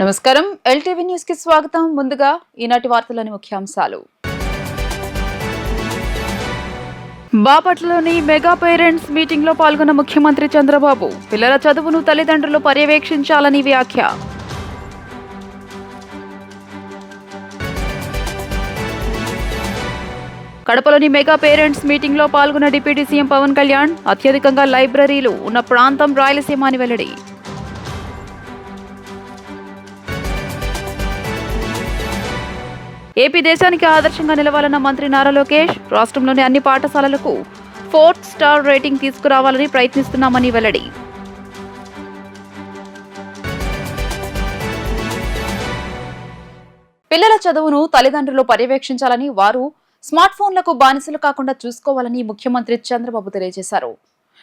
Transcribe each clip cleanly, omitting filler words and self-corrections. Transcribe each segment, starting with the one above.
నమస్కారం LTV news కి స్వాగతం. ముందుగా ఈనాటి వార్తలోని ముఖ్యాంశాలు. బాపట్లలోని మెగా పేరెంట్స్ మీటింగ్ లో పాల్గొన్న ముఖ్యమంత్రి చంద్రబాబు పిల్లల చదువును తల్లిదండ్రులు పర్యవేక్షించాలని వ్యాఖ్య. కడపలోని మెగా పేరెంట్స్ మీటింగ్ లో పాల్గొన్న డిప్యూటీ సీఎం పవన్ కళ్యాణ్ అత్యధికంగా లైబ్రరీలు ఉన్న ప్రాంతం రాయలసీమ అని వెల్లడి. ఏపీ దేశానికి ఆదర్శంగా నిలవాలన్న మంత్రి నారా లోకేష్ రాష్ట్రంలోని అన్ని పాఠశాలలకు 4 స్టార్ రేటింగ్ తీసుకురావాలని ప్రయత్నిస్తున్నామని వెల్లడి. పిల్లల చదువును తల్లిదండ్రులు పర్యవేక్షించాలని, వారు స్మార్ట్ ఫోన్లకు బానిసలు కాకుండా చూసుకోవాలని ముఖ్యమంత్రి చంద్రబాబు తెలియజేశారు.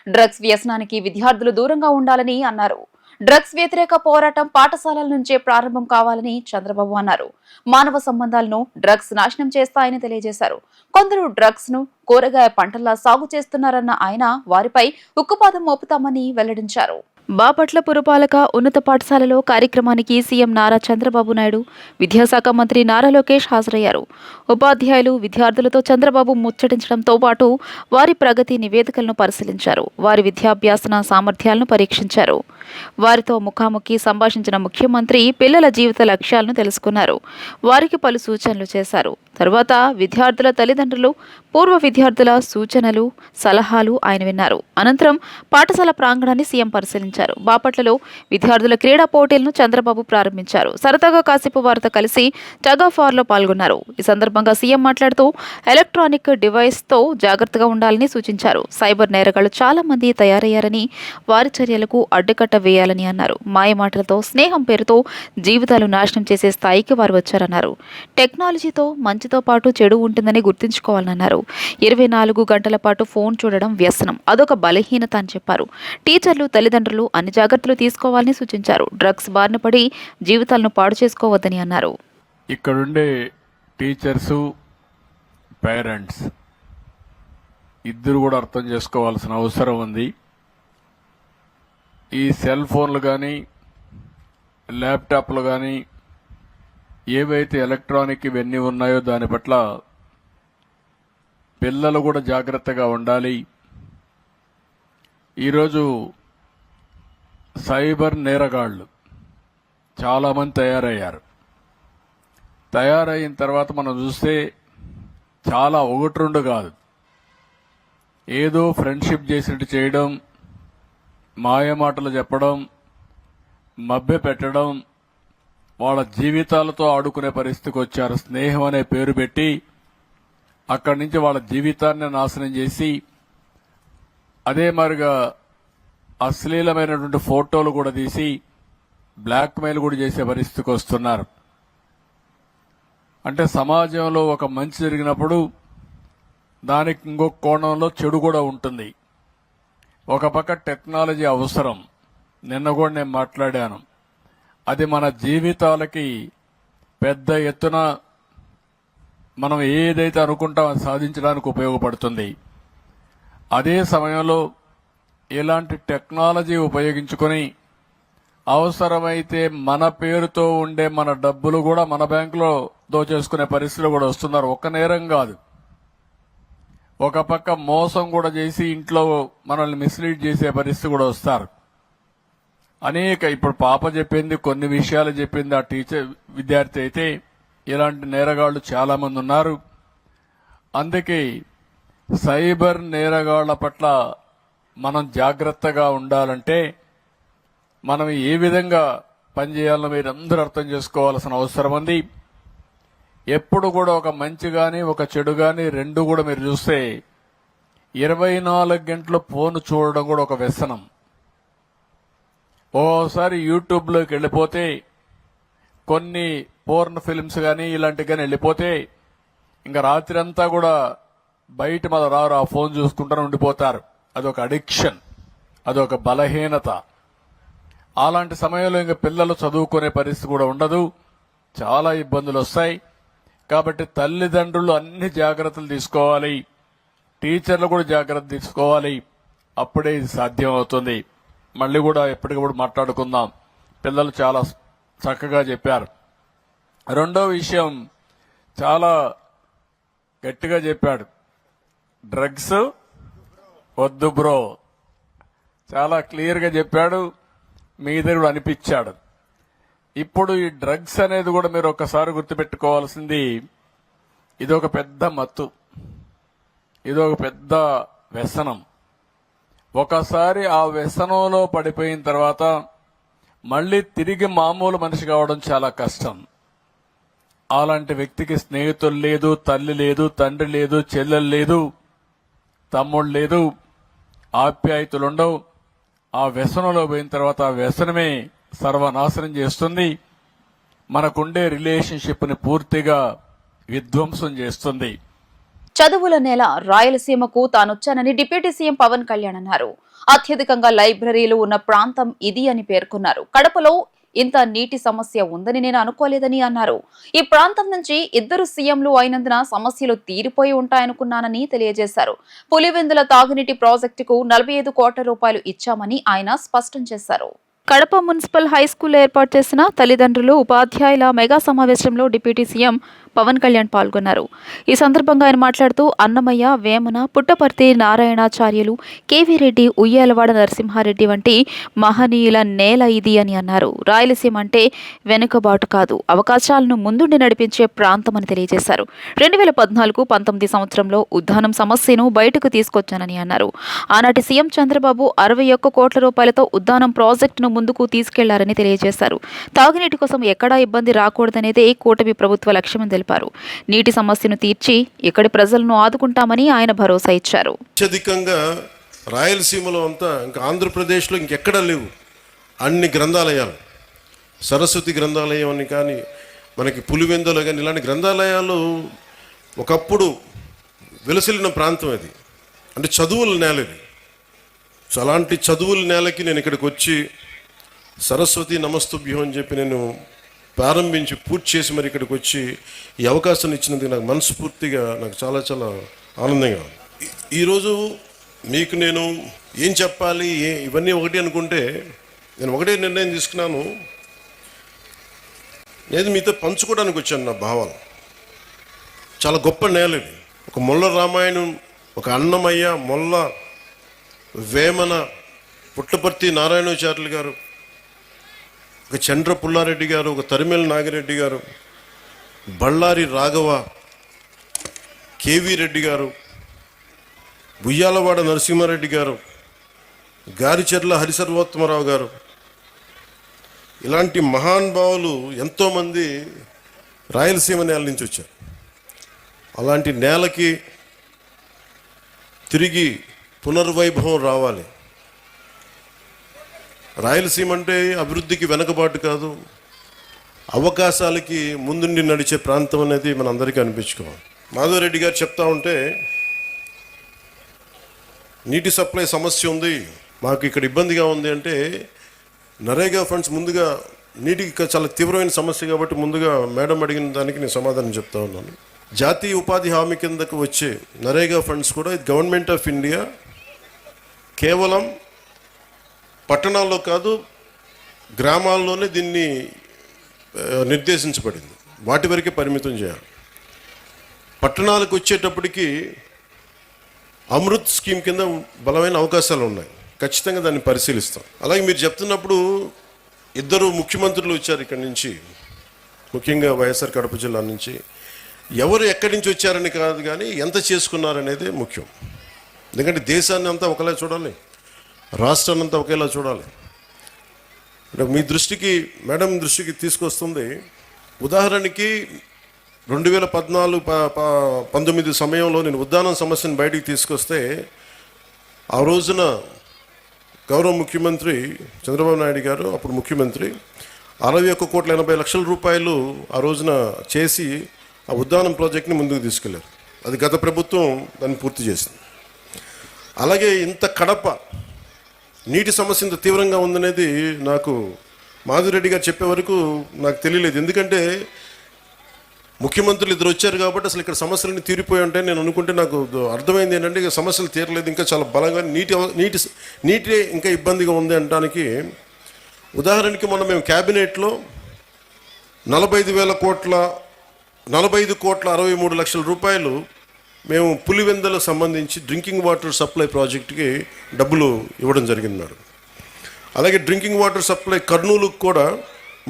డ్రగ్స్ వ్యసనానికి విద్యార్థులు దూరంగా ఉండాలని అన్నారు. డ్రగ్స్ వ్యతిరేక పోరాటం పాఠశాలల నుంచే ప్రారంభం కావాలని చంద్రబాబు అన్నారు. మానవ సంబంధాలను డ్రగ్స్ నాశనం చేస్తాయని తెలియజేశారు. కొందరు డ్రగ్స్ ను కూరగాయ పంటల్లా సాగు చేస్తున్నారన్న ఆయన వారిపై ఉక్కుపాదం మోపుతామని వెల్లడించారు. బాపట్ల పురపాలక ఉన్నత పాఠశాలలో కార్యక్రమానికి సీఎం నారా చంద్రబాబు నాయుడు, విద్యాశాఖ మంత్రి నారా లోకేష్ హాజరయ్యారు. ఉపాధ్యాయులు, విద్యార్థులతో చంద్రబాబు ముచ్చటించడంతో పాటు వారి ప్రగతి నివేదికలను పరిశీలించారు. వారి విద్యాభ్యాసన సామర్థ్యాలను పరీక్షించారు. వారితో ముఖాముఖి సంభాషించిన ముఖ్యమంత్రి పిల్లల జీవిత లక్ష్యాలను తెలుసుకున్నారు. వారికి పలు సూచనలు చేశారు. తరువాత విద్యార్థుల తల్లిదండ్రులు, పూర్వ విద్యార్థుల సూచనలు, సలహాలు ఆయన విన్నారు. అనంతరం పాఠశాల ప్రాంగణాన్ని సీఎం పరిశీలించారు. బాపట్లలో విద్యార్థుల క్రీడా పోటీలను చంద్రబాబు ప్రారంభించారు. సరదాగా కాసేపు వారితో కలిసి టగ్ ఆఫ్ వార్ లో పాల్గొన్నారు. ఈ సందర్భంగా సీఎం మాట్లాడుతూ ఎలక్ట్రానిక్ డివైస్ తో జాగ్రత్తగా ఉండాలని సూచించారు. సైబర్ నేరగాళ్లు చాలా మంది తయారయ్యారని, వారి చర్యలకు అడ్డుకట్ట వేయాలని అన్నారు. మాయమాటలతో, స్నేహం పేరుతో జీవితాలు నాశనం చేసే స్థాయికి వారు వచ్చారన్నారు. టెక్నాలజీతో మంచితో పాటు చెడు ఉంటుందని గుర్తుంచుకోవాలన్నారు. 24 గంటల పాటు ఫోన్ చూడడం వ్యసనం, అదొక బలహీనత అని చెప్పారు. టీచర్లు, తల్లిదండ్రులు అన్ని జాగ్రత్తలు తీసుకోవాలని సూచించారు. డ్రగ్స్ బారిన పడి జీవితాలను పాడు చేసుకోవద్దని అన్నారు. ఇక్కడుండే టీచర్స్, పేరెంట్స్ ఇద్దరు కూడా అర్థం చేసుకోవాల్సిన అవసరం ఉంది. ఈ సెల్ ఫోన్లు కానీ, ల్యాప్టాప్లు కానీ, ఏవైతే ఎలక్ట్రానిక్ ఇవన్నీ ఉన్నాయో దాని పట్ల పిల్లలు కూడా జాగ్రత్తగా ఉండాలి. ఈరోజు సైబర్ నేరగాళ్లు చాలామంది తయారయిన తర్వాత మనం చూస్తే చాలా 1-2 కాదు, ఏదో ఫ్రెండ్షిప్ చేసినట్టు చేయడం, మాయమాటలు చెప్పడం, మభ్య పెట్టడం, వాళ్ళ జీవితాలతో ఆడుకునే పరిస్థితికి వచ్చారు. స్నేహం అనే పేరు పెట్టి అక్కడి నుంచి వాళ్ళ జీవితాన్ని నాశనం చేసి, అదే మరిగా అశ్లీలమైనటువంటి ఫోటోలు కూడా తీసి బ్లాక్మెయిల్ కూడా చేసే పరిస్థితికి వస్తున్నారు. అంటే సమాజంలో ఒక మంచి జరిగినప్పుడు దానికి ఇంకొక కోణంలో చెడు కూడా ఉంటుంది. ఒక పక్క టెక్నాలజీ అవసరం, నిన్న కూడా నేను మాట్లాడాను. అది మన జీవితాలకి పెద్ద ఎత్తున మనం ఏదైతే అనుకుంటామో అది సాధించడానికి ఉపయోగపడుతుంది. అదే సమయంలో ఇలాంటి టెక్నాలజీ ఉపయోగించుకొని అవసరమైతే మన పేరుతో ఉండే మన డబ్బులు కూడా మన బ్యాంకులో దోచేసుకునే పరిస్థితులు కూడా వస్తున్నారు. ఒక్క నేరం కాదు, ఒక పక్క మోసం కూడా చేసి ఇంట్లో మనల్ని మిస్లీడ్ చేసే పరిస్థితి కూడా వస్తారు. ఇప్పుడు పాప చెప్పింది, కొన్ని విషయాలు చెప్పింది ఆ టీచర్, విద్యార్థి అయితే ఇలాంటి నేరగాళ్లు చాలా మంది ఉన్నారు. అందుకే సైబర్ నేరగాళ్ల పట్ల మనం జాగ్రత్తగా ఉండాలంటే మనం ఏ విధంగా పనిచేయాలో మీరందరూ అర్థం చేసుకోవాల్సిన అవసరం ఉంది. ఎప్పుడు కూడా ఒక మంచి గాని ఒక చెడు గాని రెండు కూడా మీరు చూస్తే 24 గంటలు ఫోన్ చూడడం కూడా ఒక వ్యసనం. ఓసారి యూట్యూబ్లోకి వెళ్ళిపోతే, కొన్ని పోర్న్ ఫిల్మ్స్ కానీ ఇలాంటివి కానీ వెళ్ళిపోతే ఇంకా రాత్రి అంతా కూడా బయట మన రారు, ఆ ఫోన్ చూసుకుంటూనే ఉండిపోతారు. అదొక అడిక్షన్, అదొక బలహీనత. అలాంటి సమయంలో ఇంకా పిల్లలు చదువుకునే పరిస్థితి కూడా ఉండదు, చాలా ఇబ్బందులు వస్తాయి. కాబట్టి తల్లిదండ్రులు అన్ని జాగ్రత్తలు తీసుకోవాలి, టీచర్లు కూడా జాగ్రత్త తీసుకోవాలి. అప్పుడే ఇది సాధ్యం అవుతుంది. మళ్ళీ కూడా ఎప్పటికప్పుడు మాట్లాడుకుందాం. పిల్లలు చాలా చక్కగా చెప్పారు. రెండో విషయం చాలా గట్టిగా చెప్పాడు, డ్రగ్స్ వద్దు బ్రో. చాలా క్లియర్గా చెప్పాడు, మీ దగ్గర అనిపించాడు. ఇప్పుడు ఈ డ్రగ్స్ అనేది కూడా మీరు ఒక్కసారి గుర్తుపెట్టుకోవాల్సింది, ఇదొక పెద్ద మత్తు, ఇదొక పెద్ద వ్యసనం. ఒకసారి ఆ వ్యసనంలో పడిపోయిన తర్వాత మళ్ళీ తిరిగి మామూలు మనిషి కావడం చాలా కష్టం. అలాంటి వ్యక్తికి స్నేహితులు లేదు, తల్లి లేదు, తండ్రి లేదు, చెల్లెలు లేదు, తమ్ముడు లేదు, ఆప్యాయతలుండవు. ఆ వ్యసనంలో పోయిన తర్వాత ఆ వ్యసనమే సర్వనాశనం చేస్తుంది. మనకుండే రిలేషన్షిప్ని పూర్తిగా విధ్వంసం చేస్తుంది. చదువుల నేల రాయలసీమకు తానొచ్చానని డిప్యూటీ సీఎం పవన్ కళ్యాణ్ అన్నారు. అత్యధికంగా లైబ్రరీలు ఉన్న ప్రాంతం ఇది అని పేర్కొన్నారు. కడపలో ఇంత నీటి సమస్య ఉందని నేను అనుకోలేదని అన్నారు. ఈ ప్రాంతం నుంచి 2 సీఎంలు అయినందున సమస్యలు తీరిపోయి ఉంటాయనుకున్నానని తెలియజేశారు. పులివెందుల తాగునీటి ప్రాజెక్టుకు 45 కోట్ల రూపాయలు ఇచ్చామని ఆయన స్పష్టం చేశారు. కడప మున్సిపల్ హైస్కూల్ ఏర్పాటు చేసిన తల్లిదండ్రులు ఉపాధ్యాయుల మెగా సమావేశంలో డిప్యూటీ సీఎం పవన్ కళ్యాణ్ పాల్గొన్నారు. ఈ సందర్భంగా ఆయన మాట్లాడుతూ అన్నమయ్య, వేమన, పుట్టపర్తి నారాయణాచార్యులు, కేవీ రెడ్డి, ఉయ్యాలవాడ నరసింహారెడ్డి వంటి మహనీయుల నేల ఇది అని అన్నారు. రాయలసీమ అంటే వెనుకబాటు కాదు, అవకాశాలను ముందుండి నడిపించే ప్రాంతం అని తెలియజేశారు. 2014-19 సంవత్సరంలో ఉద్దానం సమస్యను బయటకు తీసుకొచ్చానని అన్నారు. ఆనాటి సీఎం చంద్రబాబు 61 కోట్ల రూపాయలతో ఉద్దానం ప్రాజెక్టును ముందుకు తీసుకెళ్లారని తెలియజేశారు. తాగునీటి కోసం ఎక్కడా ఇబ్బంది రాకూడదనేదే కూటమి ప్రభుత్వ లక్ష్యమని తెలిపారు. నీటి సమస్యను తీర్చి ఇక్కడి ప్రజలను ఆదుకుంటామని ఆయన భరోసా ఇచ్చారు. అత్యధికంగా రాయలసీమలో అంతా, ఇంకా ఆంధ్రప్రదేశ్లో ఇంకెక్కడా లేవు అన్ని గ్రంథాలయాలు. సరస్వతి గ్రంథాలయం అని కానీ, మనకి పులివెందులో కానీ, ఇలాంటి గ్రంథాలయాలు ఒకప్పుడు వెలసిల్లిన ప్రాంతం అది. అంటే చదువుల నేల ఇది. సో అలాంటి చదువుల నేలకి నేను ఇక్కడికి వచ్చి సరస్వతి నమస్తుభ్యం అని చెప్పి నేను ప్రారంభించి పూర్తి చేసి మరి ఇక్కడికి వచ్చి ఈ అవకాశాన్ని ఇచ్చినందుకు నాకు మనస్ఫూర్తిగా నాకు చాలా చాలా ఆనందంగా ఉంది. ఈరోజు మీకు నేను ఏం చెప్పాలి, ఇవన్నీ ఒకటి అనుకుంటే నేను ఒకటే నిర్ణయం తీసుకున్నాను. నేను మీతో పంచుకోవడానికి వచ్చాను నా భావాలు. చాలా గొప్ప నేల ఇది. ఒక మొల్ల రామాయణం, ఒక అన్నమయ్య, మొల్ల, వేమన, పుట్టపర్తి నారాయణాచార్యులు గారు, ఒక చంద్ర పుల్లారెడ్డి గారు, ఒక తరిమెల నాగిరెడ్డి గారు, బళ్ళారి రాఘవ, కేవీ రెడ్డి గారు, ఉయ్యాలవాడ నరసింహారెడ్డి గారు, గారిచెర్ల హరిసర్వోత్తమరావు గారు, ఇలాంటి మహానుభావులు ఎంతోమంది రాయలసీమ నేల నుంచి వచ్చారు. అలాంటి నేలకి తిరిగి పునర్వైభవం రావాలి. రాయలసీమ అంటే అభివృద్ధికి వెనకబాటు కాదు, అవకాశాలకి ముందుండి నడిచే ప్రాంతం అనేది మన అందరికీ అనిపించుకోవాలి. మాధవరెడ్డి గారు చెప్తా ఉంటే, నీటి సప్లై సమస్య ఉంది, మాకు ఇక్కడ ఇబ్బందిగా ఉంది అంటే, నరేగా ఫండ్స్ ముందుగా నీటికి చాలా తీవ్రమైన సమస్య కాబట్టి ముందుగా మేడం అడిగిన దానికి నేను సమాధానం చెప్తా ఉన్నాను. జాతీయ ఉపాధి హామీ కిందకు వచ్చే నరేగా ఫండ్స్ కూడా గవర్నమెంట్ ఆఫ్ ఇండియా కేవలం పట్టణాల్లో కాదు, గ్రామాల్లోనే దీన్ని నిర్దేశించబడింది. వాటి వరకే పరిమితం చేయాలి. పట్టణాలకు వచ్చేటప్పటికి అమృత్ స్కీమ్ కింద బలమైన అవకాశాలు ఉన్నాయి. ఖచ్చితంగా దాన్ని పరిశీలిస్తాం. అలాగే మీరు చెప్తున్నప్పుడు 2 ముఖ్యమంత్రులు వచ్చారు ఇక్కడి నుంచి, ముఖ్యంగా వైఎస్ఆర్ కడప జిల్లా నుంచి. ఎవరు ఎక్కడి నుంచి వచ్చారని కాదు కానీ ఎంత చేసుకున్నారనేదే ముఖ్యం. ఎందుకంటే దేశాన్ని అంతా ఒకలా చూడాలి, రాష్ట్రాన్ని అంతా ఒకేలా చూడాలి. అంటే మీ దృష్టికి, మేడం దృష్టికి తీసుకొస్తుంది. ఉదాహరణకి 2014-19 సమయంలో నేను ఉద్దానం సమస్యను బయటికి తీసుకొస్తే, ఆ రోజున గౌరవ ముఖ్యమంత్రి చంద్రబాబు నాయుడు గారు, అప్పుడు ముఖ్యమంత్రి, 61,80,00,000 రూపాయలు ఆ రోజున చేసి ఆ ఉద్దానం ప్రాజెక్ట్ని ముందుకు తీసుకెళ్లారు. అది గత ప్రభుత్వం దాన్ని పూర్తి చేసింది. అలాగే ఇంత కడప నీటి సమస్య ఇంత తీవ్రంగా ఉందనేది నాకు మాధురెడ్డి గారు చెప్పే వరకు నాకు తెలియలేదు. ఎందుకంటే ముఖ్యమంత్రులు 2 వచ్చారు కాబట్టి అసలు ఇక్కడ సమస్యలన్నీ తీరిపోయి ఉంటాయి నేను అనుకుంటే, నాకు అర్థమైంది ఏంటంటే ఇక సమస్యలు తీరలేదు, ఇంకా చాలా బలంగా నీటి ఇంకా ఇబ్బందిగా ఉంది అనడానికి. ఉదాహరణకి మొన్న మేము క్యాబినెట్లో 45,63,00,000 రూపాయలు మేము పులివెందల సంబంధించి డ్రింకింగ్ వాటర్ సప్లై ప్రాజెక్టుకి డబ్బులు ఇవ్వడం జరిగింది మేడం. అలాగే డ్రింకింగ్ వాటర్ సప్లై కర్నూలుకు కూడా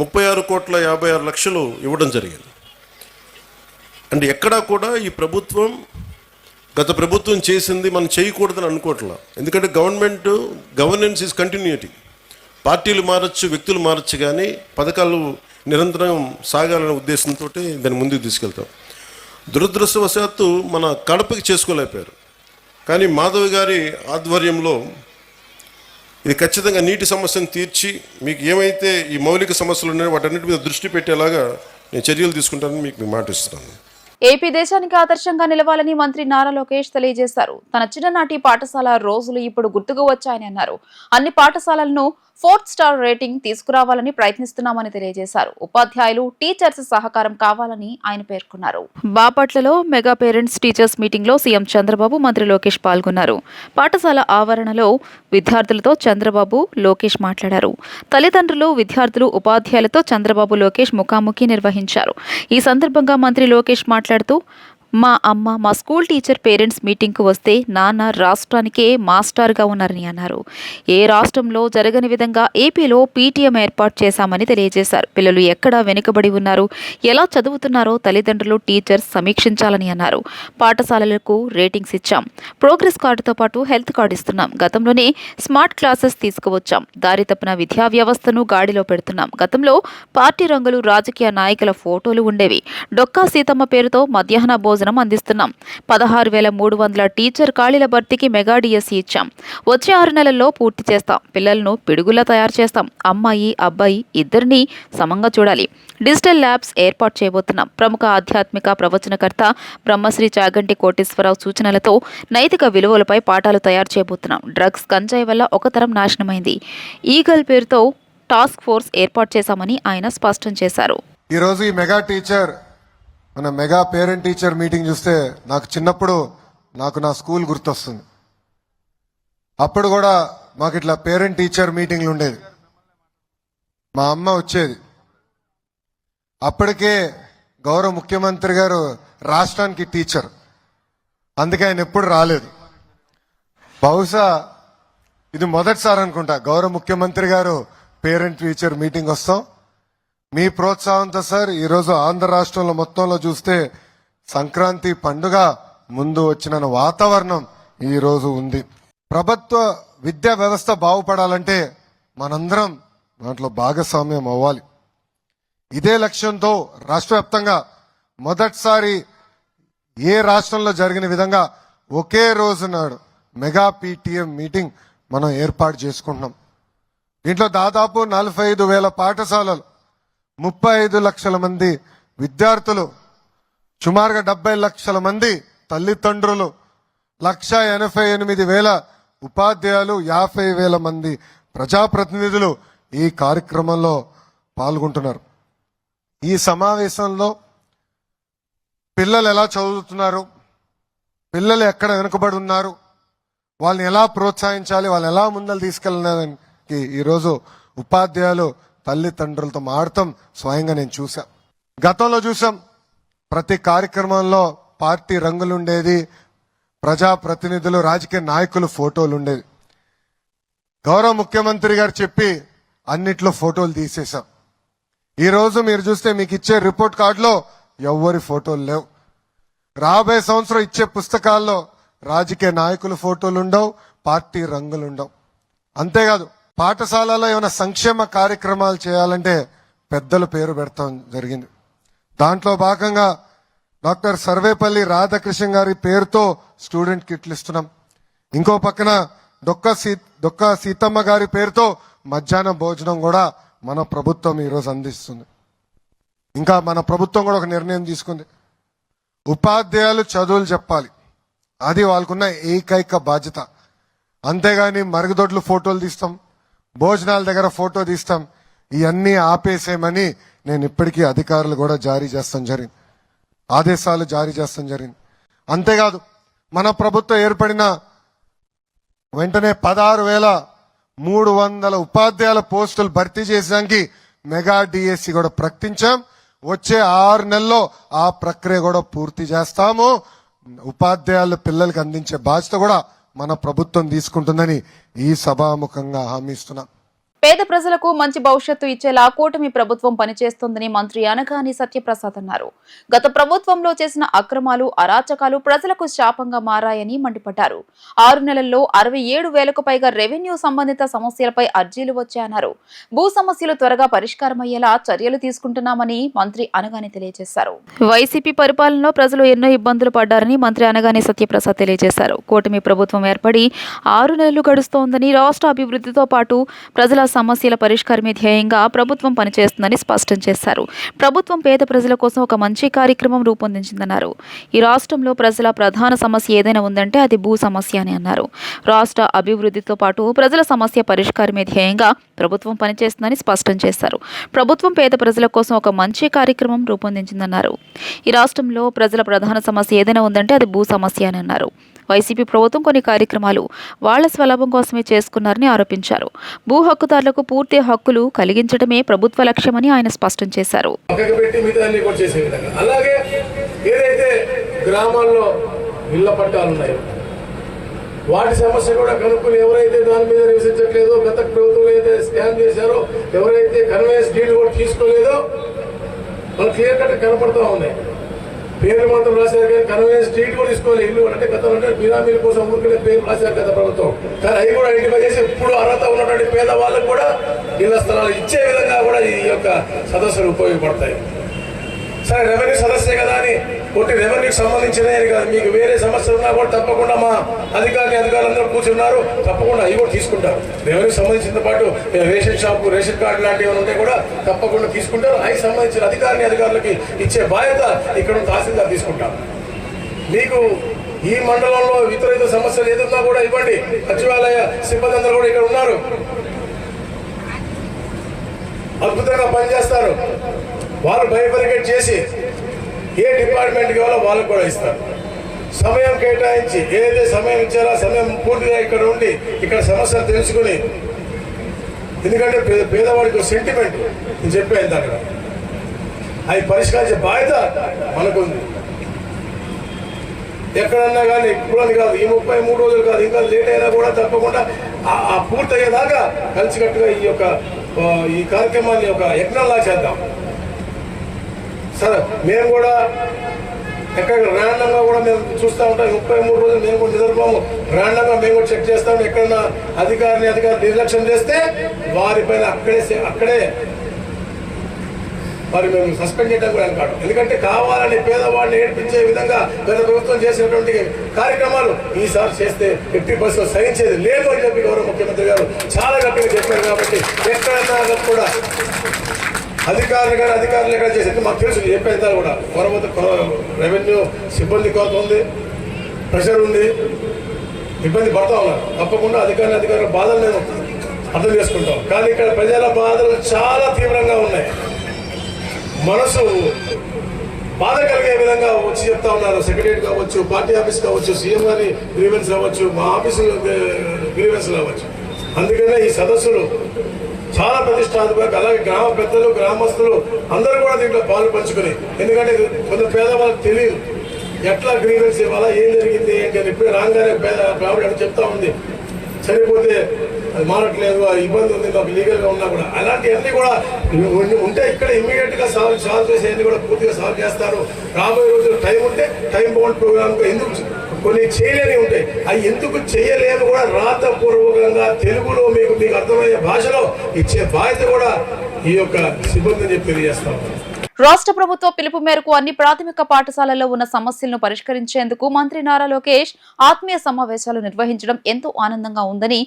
36,56,00,000 ఇవ్వడం జరిగింది. అంటే ఎక్కడా కూడా ఈ ప్రభుత్వం గత ప్రభుత్వం చేసింది మనం చేయకూడదని అనుకోవట్లా. ఎందుకంటే గవర్నెన్స్ ఈజ్ కంటిన్యూటీ. పార్టీలు మారచ్చు, వ్యక్తులు మారచ్చు, కానీ పథకాలు నిరంతరం సాగాలనే ఉద్దేశంతో దాన్ని ముందుకు తీసుకెళ్తాం. దురదృష్టవశాత్తు మన కడపకి చేసుకోలేకపోయారు. కానీ మాధవ్ గారి ఆధ్వర్యంలో ఇది ఖచ్చితంగా నీటి సమస్యను తీర్చి మీకు ఏమైతే ఈ మౌలిక సమస్యలు ఉన్నాయో వాటన్నిటి మీద దృష్టి పెట్టేలాగా నేను చర్యలు తీసుకుంటానని మీకు మాట ఇస్తున్నాను. ఏపీ దేశానికి ఆదర్శంగా నిలవాలని మంత్రి నారా లోకేష్ తెలియజేశారు. తన చిన్ననాటి పాఠశాల రోజులు ఇప్పుడు గుర్తుకు వచ్చాయని అన్నారు. అన్ని పాఠశాలలను 4th స్టార్ రేటింగ్ తీసుకురావాలని ప్రయత్నిస్తున్నామని తెలియజేశారు. ఉపాధ్యాయులు, టీచర్స్ సహకారం కావాలని ఆయన పేర్కొన్నారు. బాపట్లలో మెగా పేరెంట్స్ టీచర్స్ మీటింగ్ లో సీఎం చంద్రబాబు, మంత్రి లోకేష్ పాల్గొన్నారు. పాఠశాల ఆవరణలో విద్యార్థులతో చంద్రబాబు, లోకేష్ మాట్లాడారు. తల్లిదండ్రులు, విద్యార్థులు, ఉపాధ్యాయులతో చంద్రబాబు, లోకేష్ ముఖాముఖి నిర్వహించారు. ఈ సందర్భంగా మంత్రి లోకేష్ మాట్లాడుతూ, మా అమ్మ మా స్కూల్ టీచర్ పేరెంట్స్ మీటింగ్కు వస్తే నాన్న రాష్ట్రానికే మాస్టర్గా ఉన్నారని అన్నారు. ఏ రాష్ట్రంలో జరగని విధంగా ఏపీలో పీటీఎం ఏర్పాటు చేశామని తెలియజేశారు. పిల్లలు ఎక్కడ వెనుకబడి ఉన్నారు, ఎలా చదువుతున్నారో తల్లిదండ్రులు, టీచర్స్ సమీక్షించాలని అన్నారు. పాఠశాలలకు రేటింగ్స్ ఇచ్చాం. ప్రోగ్రెస్ కార్డుతో పాటు హెల్త్ కార్డు ఇస్తున్నాం. గతంలోనే స్మార్ట్ క్లాసెస్ తీసుకువచ్చాం. దారి తప్పిన విద్యా వ్యవస్థను గాడిలో పెడుతున్నాం. గతంలో పార్టీ రంగులు, రాజకీయ నాయకుల ఫోటోలు ఉండేవి. డొక్కా సీతమ్మ పేరుతో మధ్యాహ్న భోజనం అందిస్తున్నాం. 16,300 టీచర్ ఖాళీల భర్తీకి మెగా డిఎస్సి ఇచ్చాం. వచ్చే 6 నెలల్లో పూర్తి చేస్తాం. పిల్లలను పిడుగులా తయారు చేస్తాం. అమ్మాయి, అబ్బాయి ఇద్దరిని సమంగా చూడాలి. డిజిటల్ ల్యాబ్స్ ఏర్పాటు చేయబోతున్నాం. ప్రముఖ ఆధ్యాత్మిక ప్రవచనకర్త బ్రహ్మశ్రీ చాగంటి కోటేశ్వరరావు సూచనలతో నైతిక విలువలపై పాఠాలు తయారు చేయబోతున్నాం. డ్రగ్స్, గంజాయి వల్ల ఒక తరం నాశనమైంది. ఈగల్ పేరుతో టాస్క్ ఫోర్స్ ఏర్పాటు చేశామని ఆయన స్పష్టం చేశారు. ఈరోజు ఈ మెగా టీచర్, మన మెగా పేరెంట్ టీచర్ మీటింగ్ చూస్తే నాకు చిన్నప్పుడు నా స్కూల్ గుర్తొస్తుంది. అప్పుడు కూడా మాకు ఇట్లా పేరెంట్ టీచర్ మీటింగ్లు ఉండేది. మా అమ్మ వచ్చేది. అప్పటికే గౌరవ ముఖ్యమంత్రి గారు రాష్ట్రానికి టీచర్, అందుకే ఆయన ఎప్పుడు రాలేదు. బహుశా ఇది మొదటిసారి అనుకుంటా గౌరవ ముఖ్యమంత్రి గారు పేరెంట్ టీచర్ మీటింగ్ వస్తాం. మీ ప్రోత్సాహంతో సార్ ఈరోజు ఆంధ్ర రాష్ట్రంలో మొత్తంలో చూస్తే సంక్రాంతి పండుగ ముందు వచ్చిన వాతావరణం ఈరోజు ఉంది. ప్రభుత్వ విద్యా వ్యవస్థ బాగుపడాలంటే మనందరం దాంట్లో భాగస్వామ్యం అవ్వాలి. ఇదే లక్ష్యంతో రాష్ట్ర వ్యాప్తంగా మొదటిసారి ఏ రాష్ట్రంలో జరిగిన విధంగా ఒకే రోజు నాడు మెగా పీటీఎం మీటింగ్ మనం ఏర్పాటు చేసుకుంటున్నాం. దీంట్లో దాదాపు 45,000 పాఠశాలలు, 35 లక్షల మంది విద్యార్థులు, సుమారుగా 70 లక్షల మంది తల్లిదండ్రులు, 1,88,000 ఉపాధ్యాయులు, 50,000 మంది ప్రజాప్రతినిధులు ఈ కార్యక్రమంలో పాల్గొంటున్నారు. ఈ సమావేశంలో పిల్లలు ఎలా చదువుతున్నారు, పిల్లలు ఎక్కడ వెనుకబడి ఉన్నారు, వాళ్ళని ఎలా ప్రోత్సహించాలి, వాళ్ళని ఎలా ముందలు తీసుకెళ్ళడానికి ఈరోజు ఉపాధ్యాయులు తల్లిదండ్రులతో మాడతాం స్వయంగా నేను చూసా. గతంలో చూసాం ప్రతి కార్యక్రమంలో పార్టీ రంగులు ఉండేది, ప్రజాప్రతినిధులు, రాజకీయ నాయకులు ఫోటోలు ఉండేది. గౌరవ ముఖ్యమంత్రి గారు చెప్పి అన్నిట్లో ఫోటోలు తీసేశాం. ఈ రోజు మీరు చూస్తే మీకు ఇచ్చే రిపోర్ట్ కార్డులో ఎవ్వరి ఫోటోలు లేవు. రాబోయే సంవత్సరం ఇచ్చే పుస్తకాల్లో రాజకీయ నాయకుల ఫోటోలు ఉండవు, పార్టీ రంగులు ఉండవు. అంతేకాదు పాఠశాలలో ఏమైనా సంక్షేమ కార్యక్రమాలు చేయాలంటే పెద్దల పేరు పెడతాం జరిగింది. దాంట్లో భాగంగా డాక్టర్ సర్వేపల్లి రాధాకృష్ణ గారి పేరుతో స్టూడెంట్ కిట్లు ఇస్తున్నాం. ఇంకో పక్కన డొక్కా సీతమ్మ గారి పేరుతో మధ్యాహ్న భోజనం కూడా మన ప్రభుత్వం ఈరోజు అందిస్తుంది. ఇంకా మన ప్రభుత్వం కూడా ఒక నిర్ణయం తీసుకుంది, ఉపాధ్యాయులు చదువులు చెప్పాలి, అది వాళ్ళకున్న ఏకైక బాధ్యత. అంతేగాని మరుగుదొడ్లు ఫోటోలు తీస్తాం, భోజనాల దగ్గర ఫోటో తీస్తాం, ఇవన్నీ ఆపేసేయమని నేను ఇప్పటికీ అధికారులు కూడా ఆదేశాలు జారీ చేస్తాం జరిగింది. అంతేకాదు మన ప్రభుత్వం ఏర్పడిన వెంటనే 16,300 ఉపాధ్యాయుల పోస్టులు భర్తీ చేసడానికి మెగా డిఎస్సి కూడా ప్రకటించాం. వచ్చే 6 నెలల్లో ఆ ప్రక్రియ కూడా పూర్తి చేస్తాము. ఉపాధ్యాయుల పిల్లలకు అందించే బాధ్యత కూడా మన ప్రభుత్వం తీసుకుంటుందని ఈ సభాముఖంగా హామీ ఇస్తున్నాం. పేద ప్రజలకు మంచి భవిష్యత్తు ఇచ్చేలా కూటమి ప్రభుత్వం పనిచేస్తోందని మంత్రి అనగాని సత్యప్రసాద్ అన్నారు. గత ప్రభుత్వంలో చేసిన అక్రమాలు, అరాచకాలు ప్రజలకు శాపంగా మారాయని మండిపడ్డారు. 6 నెలల్లో 67,000కు పైగా రెవెన్యూ సంబంధిత సమస్యలపై అర్జీలు వచ్చాయన్నారు. భూ సమస్యలు త్వరగా పరిష్కారమయ్యేలా చర్యలు తీసుకుంటున్నామని మంత్రి అనగాని తెలియజేశారు. వైసీపీ పరిపాలనలో ప్రజలు ఎన్నో ఇబ్బందులు పడ్డారని మంత్రి అనగాని సత్యప్రసాద్ తెలియజేశారు. కూటమి ప్రభుత్వం ఏర్పడి 6 నెలలు గడుస్తోందని, రాష్ట్ర అభివృద్ధితో పాటు ప్రజల సమస్యల పరిష్కారమే ధ్యేయంగా ప్రభుత్వం పనిచేస్తుందని స్పష్టం చేశారు. ప్రభుత్వం పేద ప్రజల కోసం ఒక మంచి కార్యక్రమం రూపొందించిందన్నారు. ఈ రాష్ట్రంలో ప్రజల ప్రధాన సమస్య ఏదైనా ఉందంటే అది భూ సమస్య అని అన్నారు. రాష్ట్ర అభివృద్ధితో పాటు ప్రజల సమస్య పరిష్కారమే ధ్యేయంగా ప్రభుత్వం పనిచేస్తుందని స్పష్టం చేశారు. ప్రభుత్వం పేద ప్రజల కోసం ఒక మంచి కార్యక్రమం రూపొందించిందన్నారు. ఈ రాష్ట్రంలో ప్రజల ప్రధాన సమస్య ఏదైనా ఉందంటే అది భూ సమస్య అని అన్నారు. వైసీపీ ప్రభుత్వం కొన్ని కార్యక్రమాలు వాళ్ల స్వలాభం కోసమే చేసుకున్నారని ఆరోపించారు. భూ హక్కుదారులకు పూర్తి హక్కులు కలిగించడమే ప్రభుత్వ లక్ష్యమని ఆయన స్పష్టం చేశారు. అలాగే ఏదైతే గ్రామాల్లో ఇళ్ల పట్టాలు ఉన్నాయో వాటి సమస్య కూడా కనుక్కుని ఎవరైతే దాని మీద నివసించట్లేదో, గత ప్రభుత్వం అయితే స్కామ్ చేశారో, ఎవరైతే కన్వేయన్స్ డీడ్ కూడా తీసుకోలేదో వాళ్ళు క్లియర్ కట్ కనపడుతూ ఉన్నాయి. పేరు మాత్రం రాశారు కానీ కన్వేయన్స్ డీడ్ కూడా తీసుకోవాలి. ఇల్లు అంటే గతంలో అంటే బినామీల కోసం ఊరికే పేరు రాశారు కదా ప్రభుత్వం. కానీ అవి కూడా ఐడెంటిఫై చేసి ఇప్పుడు అర్హత ఉన్నటువంటి పేద వాళ్ళకు కూడా ఇళ్ల స్థలాలు ఇచ్చే విధంగా కూడా ఈ యొక్క సదస్సులు ఉపయోగపడతాయి. సరే, రెవెన్యూ సదస్సే కదా అని ఒకటి రెవెన్యూకి సంబంధించినవి కాదు, మీకు వేరే సమస్యలు ఉన్నా కూడా తప్పకుండా మా అధికారులందరూ కూర్చున్నారు, తప్పకుండా అవి కూడా తీసుకుంటారు. రెవెన్యూకి సంబంధించిన పాటు రేషన్ షాపు, రేషన్ కార్డు లాంటివి ఉంటే కూడా తప్పకుండా తీసుకుంటారు. అవి సంబంధించిన అధికారులకి ఇచ్చే బాధ్యత ఇక్కడ తహసీల్దార్ తీసుకుంటారు. మీకు ఈ మండలంలో ఇతర సమస్యలు ఏదన్నా కూడా ఇవ్వండి. సచివాలయ సిబ్బంది అందరూ కూడా ఇక్కడ ఉన్నారు, అద్భుతంగా పనిచేస్తారు. వాళ్ళు బైఫర్కేట్ చేసి ఏ డిపార్ట్మెంట్ కావాలో వాళ్ళకు కూడా ఇస్తారు. సమయం కేటాయించి ఏదైతే సమయం ఇచ్చారో సమయం పూర్తిగా ఇక్కడ ఉండి ఇక్కడ సమస్యలు తెలుసుకుని, ఎందుకంటే పేదవాడికి సెంటిమెంట్ నేను చెప్పాను దగ్గర అవి పరిష్కరించే బాధ్యత మనకుంది. ఎక్కడన్నా కానీ ఇప్పుడు కాదు, ఈ 33 రోజులు కాదు, ఇంకా లేట్ అయినా కూడా తప్పకుండా ఆ పూర్తయ్యేదాకా కలిసికట్టుగా ఈ కార్యక్రమాన్ని ఒక యజ్ఞంలా చేద్దాం. సరే, మేము కూడా ఎక్కడ ర్యాండంగా కూడా మేము చూస్తూ ఉంటాం. 33 రోజులు మేము కూడా నిద్రపోము. ర్యాండంగా మేము కూడా చెక్ చేస్తాం. ఎక్కడన్నా అధికారి నిర్లక్ష్యం చేస్తే వారిపైన అక్కడే వారి మేము సస్పెండ్ చేయడం కూడా అనుకోవడం. ఎందుకంటే కావాలని పేదవాడిని ఏడ్పించే విధంగా గత ప్రభుత్వం చేసినటువంటి కార్యక్రమాలు ఈసారి చేస్తే 50% సహించేది లేదు అని చెప్పి గౌరవ ముఖ్యమంత్రి గారు చాలా గట్టిగా చెప్పారు. కాబట్టి ఎక్కడన్నా కూడా అధికారులు ఎక్కడ చేసేది మాకు తెలుసు. చెప్పేదా కూడా రెవెన్యూ సిబ్బంది కొరత ఉంది, ప్రెషర్ ఉంది, ఇబ్బంది పడతా ఉన్నారు. తప్పకుండా అధికారుల బాధలు నేను అర్థం చేసుకుంటాం. కానీ ఇక్కడ ప్రజల బాధలు చాలా తీవ్రంగా ఉన్నాయి. మనసు బాధ కలిగే విధంగా వచ్చి చెప్తా ఉన్నారు. సెక్రటరియట్ కావచ్చు, పార్టీ ఆఫీస్ కావచ్చు, సీఎం గారి గ్రీవెన్స్ కావచ్చు, మా ఆఫీసు గ్రీవెన్స్ కావచ్చు. అందుకనే ఈ సదస్సులు చాలా ప్రతిష్టాత్మక. అలాగే గ్రామ పెద్దలు, గ్రామస్తులు అందరూ కూడా దీంట్లో పాలు పంచుకుని, ఎందుకంటే కొంత పేదవాళ్ళకి తెలియదు ఎట్లా గ్రీవెన్స్ ఇవ్వాలా, ఏం జరిగింది ఏంటి అని. ఇప్పుడే రాగానే ఆవిడ చెప్తా ఉంది, చనిపోతే అది మారట్లేదు, ఆ ఇబ్బంది ఉంది మాకు లీగల్గా ఉన్నా కూడా. అలాంటివన్నీ కూడా ఉంటే ఇక్కడ ఇమ్మీడియట్గా సాల్వ్ చేసేవన్నీ కూడా పూర్తిగా సాల్వ్ చేస్తారు. రాబోయే రోజులు టైం ఉంటే టైం బౌండ్ ప్రోగ్రామ్ ఎందుకు కొన్ని చేయలేని ఉంటాయి, అవి ఎందుకు చేయలేము కూడా రాతపూర్వకంగా తెలుగులో మీకు అర్థమయ్యే భాషలో ఇచ్చే బాధ్యత కూడా ఈ యొక్క సిబ్బందిని చెప్పి తెలియజేస్తాం. రాష్ట్ర ప్రభుత్వ పిలుపు మేరకు అన్ని ప్రాథమిక పాఠశాలల్లో ఉన్న సమస్యలను పరిష్కరించేందుకు మంత్రి నారా లోకేష్ ఆత్మీయ సమావేశాలు నిర్వహించడం ఎంతో ఆనందంగా ఉందని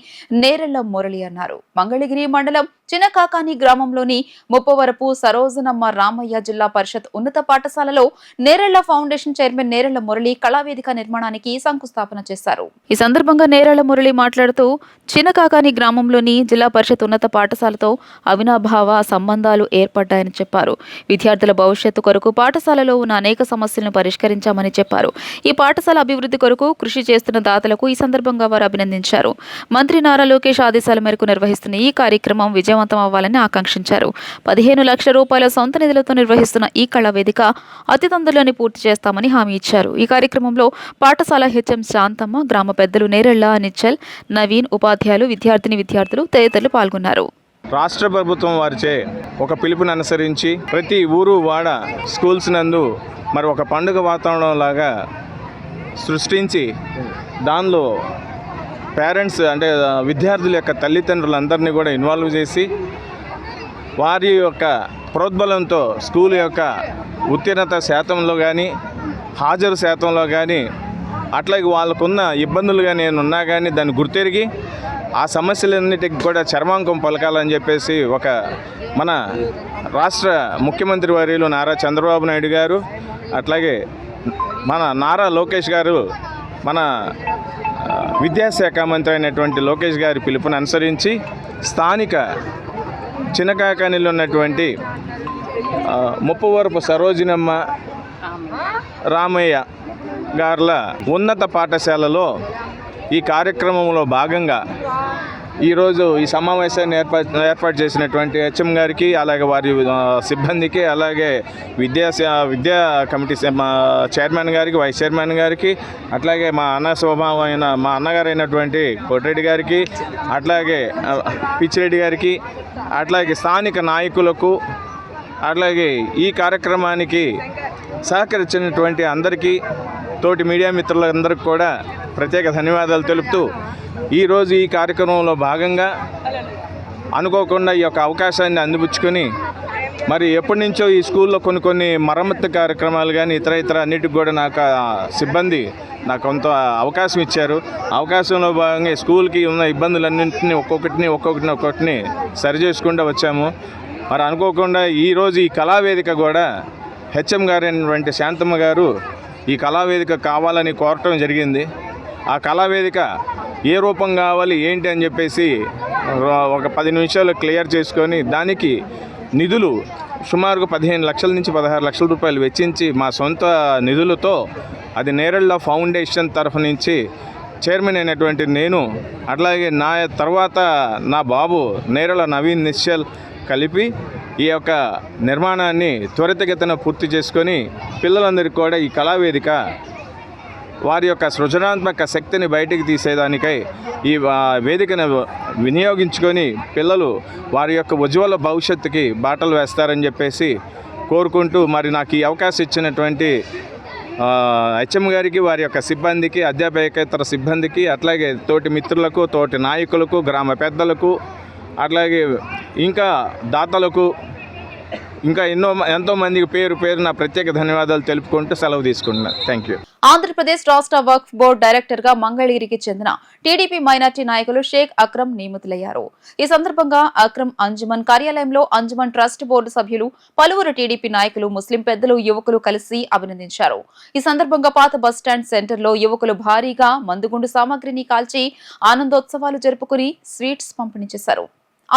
నేరెళ్ల మురళి అన్నారు. మంగళగిరి మండలం చిన్నకాకాని గ్రామంలోని ముప్పవరపు సరోజనమ్మ రామయ్య జిల్లా పరిషత్ ఉన్నత పాఠశాలలో నేరెళ్ల ఫౌండేషన్ చైర్మన్ నేరెళ్ల మురళి కళావేదిక నిర్మాణానికి శంకుస్థాపన చేశారు. ఈ సందర్భంగా నేరెళ్ల మురళి మాట్లాడుతూ చిన్నకాకాని గ్రామంలోని జిల్లా పరిషత్ ఉన్నత పాఠశాలతో అవినాభావ సంబంధాలు ఏర్పడ్డాయని చెప్పారు. విద్యార్థుల భవిష్యత్తు కొరకు పాఠశాలలో ఉన్న అనేక సమస్యలను పరిష్కరించామని చెప్పారు. ఈ పాఠశాల అభివృద్ధి కొరకు కృషి చేస్తున్న దాతలకు ఈ సందర్భంగా వారు అభినందించారు. మంత్రి నారా లోకేష్ ఆదేశాల మేరకు నిర్వహిస్తున్న ఈ కార్యక్రమం విజయవంతం విజయవంతం అవ్వాలని ఆకాంక్షించారు. 15 లక్షల రూపాయల సొంత నిధులతో నిర్వహిస్తున్న ఈ కళా వేదిక అతి తొందరలోనే పూర్తి చేస్తామని హామీ ఇచ్చారు. ఈ కార్యక్రమంలో పాఠశాల హెచ్ఎం శాంతమ్మ, గ్రామ పెద్దలు నేరెళ్ల, నిచ్చల్, నవీన్, ఉపాధ్యాయులు, విద్యార్థులు తదితరులు పాల్గొన్నారు. రాష్ట్ర ప్రభుత్వం వారిచే ఒక పిలుపుని అనుసరించి ప్రతి ఊరు వాడ స్కూల్స్ నందు మరి ఒక పండుగ వాతావరణం లాగా సృష్టించి దానిలో పేరెంట్స్ అంటే విద్యార్థుల యొక్క తల్లిదండ్రులందరినీ కూడా ఇన్వాల్వ్ చేసి వారి యొక్క ప్రోద్బలంతో స్కూల్ యొక్క ఉత్తీర్ణత శాతంలో కానీ హాజరు శాతంలో కానీ అట్లాగే వాళ్ళకున్న ఇబ్బందులు కానీ ఉన్నా కానీ దాన్ని గుర్తెరిగి ఆ సమస్యలన్నిటికి కూడా చర్మాంకం పలకాలని చెప్పేసి ఒక మన రాష్ట్ర ముఖ్యమంత్రి వర్యులు నారా చంద్రబాబు నాయుడు గారు అట్లాగే మన నారా లోకేష్ గారు మన విద్యాశాఖ మంత్రి అయినటువంటి లోకేష్ గారి పిలుపుని అనుసరించి స్థానిక చిన్నకాకానిలో ఉన్నటువంటి ముప్పవరపు సరోజినమ్మ రామయ్య గార్ల ఉన్నత పాఠశాలలో ఈ కార్యక్రమంలో భాగంగా ఈరోజు ఈ సమావేశాన్ని ఏర్పాటు చేసినటువంటి హెచ్ఎం గారికి, అలాగే వారి సిబ్బందికి, అలాగే విద్యా కమిటీ చైర్మన్ గారికి, వైస్ చైర్మన్ గారికి, అట్లాగే మా అన్న స్వభావమైన మా అన్నగారు అయినటువంటి కోటిరెడ్డి గారికి, అట్లాగే పిచ్చిరెడ్డి గారికి, అట్లాగే స్థానిక నాయకులకు, అట్లాగే ఈ కార్యక్రమానికి సహకరించినటువంటి అందరికీ, తోటి మీడియా మిత్రులందరికీ కూడా ప్రత్యేక ధన్యవాదాలు తెలుపుతూ ఈరోజు ఈ కార్యక్రమంలో భాగంగా అనుకోకుండా ఈ యొక్క అవకాశాన్ని అందిపుచ్చుకొని మరి ఎప్పటి నుంచో ఈ స్కూల్లో కొన్ని మరమ్మతు కార్యక్రమాలు కానీ ఇతర అన్నిటికి కూడా నాకు సిబ్బంది నాకు కొంత అవకాశం ఇచ్చారు. అవకాశంలో భాగంగా స్కూల్కి ఉన్న ఇబ్బందులన్నింటినీ ఒక్కొక్కటిని సరి చేసుకుంటూ వచ్చాము. మరి అనుకోకుండా ఈరోజు ఈ కళావేదిక కూడా హెచ్ఎం గారు అయినటువంటి శాంతమ్మ గారు ఈ కళావేదిక కావాలని కోరటం జరిగింది. ఆ కళావేదిక ఏ రూపం కావాలి ఏంటి అని చెప్పేసి ఒక 10 నిమిషాలు క్లియర్ చేసుకొని దానికి నిధులు సుమారుగా 15 లక్షల నుంచి 16 లక్షల రూపాయలు వెచ్చించి మా సొంత నిధులతో అది నేరెళ్ల ఫౌండేషన్ తరఫు నుంచి చైర్మన్ అయినటువంటి నేను, అట్లాగే నా తర్వాత నా బాబు నేరెళ్ల నవీన్, నిశ్చల్ కలిపి ఈ యొక్క నిర్మాణాన్ని త్వరితగతిన పూర్తి చేసుకొని పిల్లలందరికీ కూడా ఈ కళావేదిక వారి యొక్క సృజనాత్మక శక్తిని బయటికి తీసేదానికై ఈ వేదికను వినియోగించుకొని పిల్లలు వారి యొక్క ఉజ్వల భవిష్యత్తుకి బాటలు వేస్తారని చెప్పేసి కోరుకుంటూ మరి నాకు ఈ అవకాశం ఇచ్చినటువంటి హెచ్ఎం గారికి, వారి యొక్క సిబ్బందికి, అధ్యాపకేతర సిబ్బందికి, అట్లాగే తోటి మిత్రులకు, తోటి నాయకులకు, గ్రామ పెద్దలకు, అట్లాగే ఇంకా దాతలకు, ఇంకా ఎంతో మందికి పేరున ప్రత్యేక ధన్యవాదాలు తెలుపుకుంటూ సెలవు తీసుకుంటున్నాను. Thank you. ఆంధ్రప్రదేశ్ రాష్ట్ర వక్ఫ్ బోర్డు డైరెక్టర్ గా మంగళగిరికి చెందిన టీడీపీ మైనార్టీ నాయకులు షేక్ అక్రమ్ నియమితులయ్యారు. ఈ సందర్భంగా అక్రమ్ అంజుమన్ కార్యాలయంలో అంజుమన్ ట్రస్ట్ బోర్డు సభ్యులు, పలువురు టీడీపీ నాయకులు, ముస్లిం పెద్దలు, యువకులు కలిసి అభినందించారు. ఈ సందర్భంగా పాత బస్టాండ్ సెంటర్లో యువకులు భారీగా మందుగుండు సామాగ్రిని కాల్చి ఆనందోత్సవాలు జరుపుకుని స్వీట్స్ పంపిణీ చేశారు.